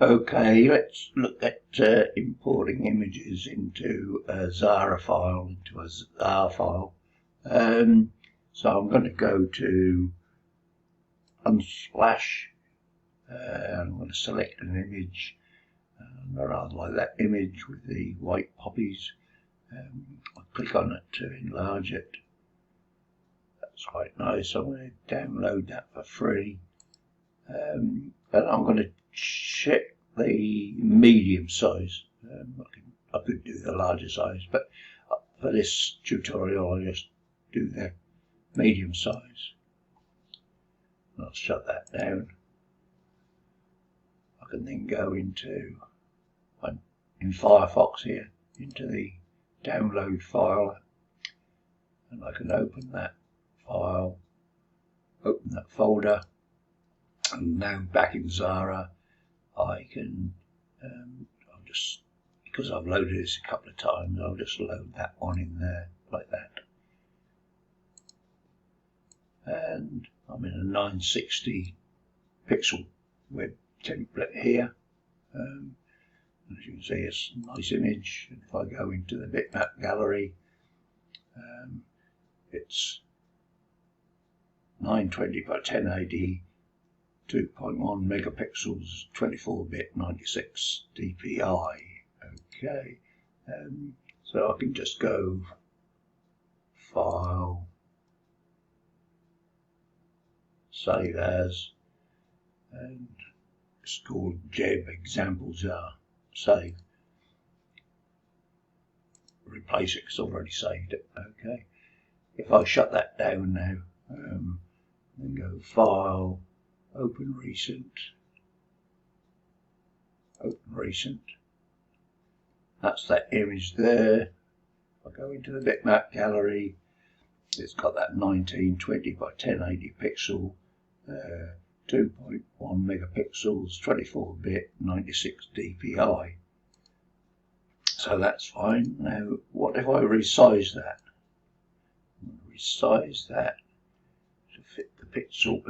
Okay, let's look at importing images into a Zara file, into a ZAR file. So I'm going to go to Unsplash, and I'm going to select an image. I rather like that image with the white poppies. I'll click on it to enlarge it. That's quite nice. I'm going to download that for free. And I'm going to check the medium size. I could do the larger size, but for this tutorial I'll just do the medium size. I'll shut that down. I can then go into in Firefox here into the download file, and I can open that file, open that folder, and now back in Zara I can I'll just, because I've loaded this a couple of times, I'll just load that one in there like that, and I'm in a 960 pixel web template here. As you can see, it's a nice image. And if I go into the bitmap gallery, it's 920 by 1080, 2.1 megapixels, 24-bit, 96 dpi. Okay, so I can just go File, Save As, and it's called JEB examples are saved. Replace it because I've already saved it. Okay, if I shut that down now, then go File, Open Recent, Open Recent. That's that image there. If I go into the bitmap gallery, it's got that 1920 by 1080 pixel, 2.1 megapixels, 24-bit, 96 dpi. So that's fine. Now, what if I resize that? Resize that to fit the pixel.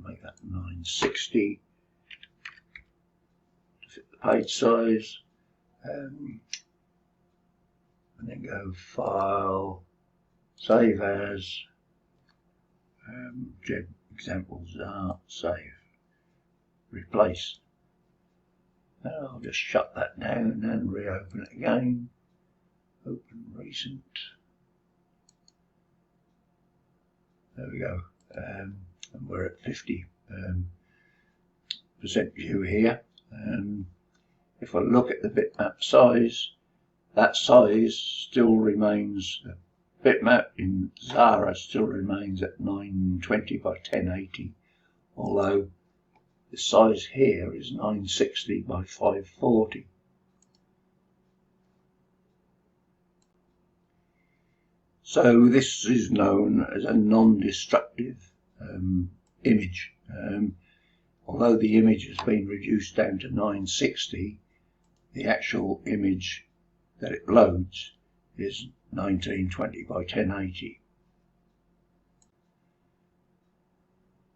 Make that 960 to fit the page size. And then go File, Save As, JEB examples are save, replace. Now I'll just shut that down and reopen it again. Open Recent. There we go. And we're at 50% view here. If I look at the bitmap size, that size still remains, the bitmap in Zara still remains at 920 by 1080, although the size here is 960 by 540. So this is known as a non-destructive image. Although the image has been reduced down to 960, the actual image that it loads is 1920 by 1080.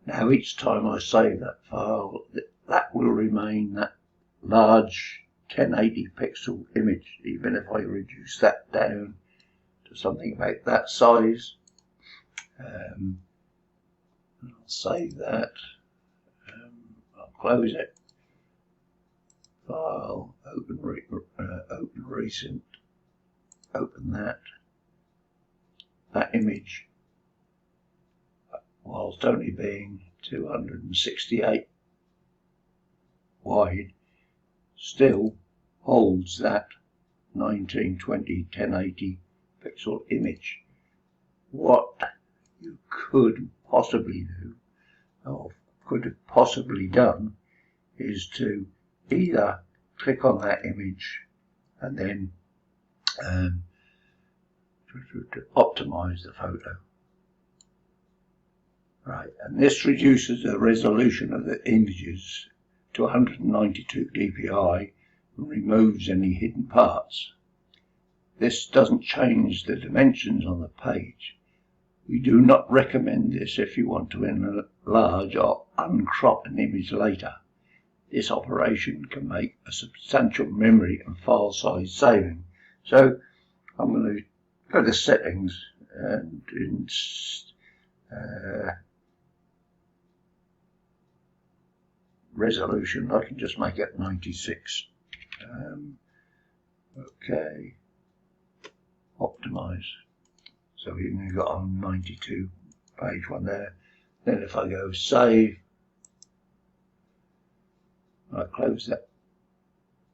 Now each time I save that file, that will remain that large 1080 pixel image, even if I reduce that down to something about that size. I'll save that. I'll close it. File, open recent, open that. That image, whilst only being 268 wide, still holds that 1920 1080 pixel image. What you could possibly do, or could have possibly done, is to either click on that image and then to optimize the photo. Right, and this reduces the resolution of the images to 192 dpi and removes any hidden parts. This doesn't change the dimensions on the page. We do not recommend this if you want to enlarge or uncrop an image later. this operation can make a substantial memory and file size saving. So I'm going to go to settings, and in resolution I can just make it 96. Okay, optimize. So we've got on 92, page 1 there. Then if I go save, I close that.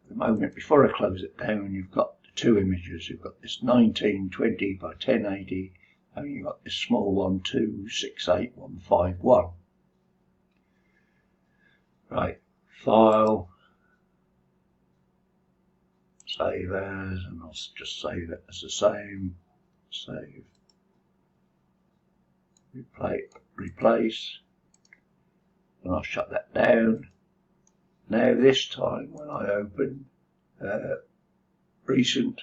At the moment, before I close it down, you've got the two images. You've got this 1920 by 1080, and you've got this small one, 268151. Right, file, save as, and I'll just save it as the same. Save, replace, and I'll shut that down. Now this time when I open recent,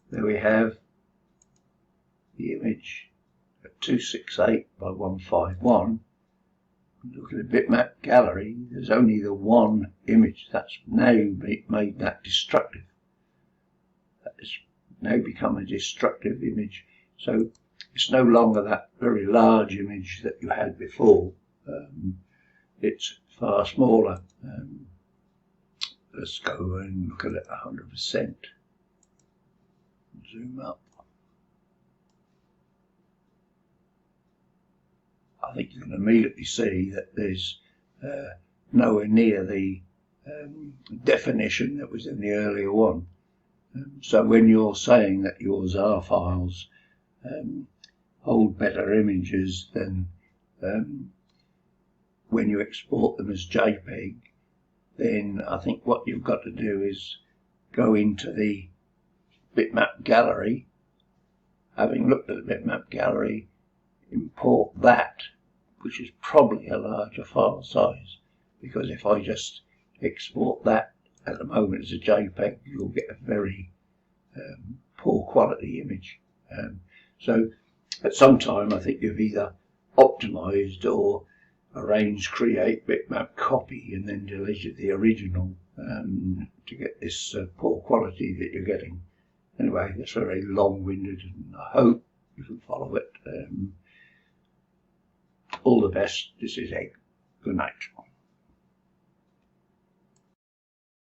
there we have the image at 268 by 151. Look at the bitmap gallery, there's only the one image. That's now made that destructive. That has now become a destructive image. So it's no longer that very large image that you had before. It's far smaller. Let's go and look at it 100%. Zoom up. I think you can immediately see that there's nowhere near the definition that was in the earlier one. So when you're saying that your ZAR files hold better images than when you export them as JPEG, then I think what you've got to do is go into the bitmap gallery. Having looked at the bitmap gallery, import that, which is probably a larger file size, because if I just export that at the moment as a JPEG, you'll get a very poor quality image. So at some time I think you've either optimized or arranged create bitmap copy and then deleted the original to get this poor quality that you're getting. Anyway, that's very long-winded, and I hope you can follow it. All the best. This is Egg. Good night.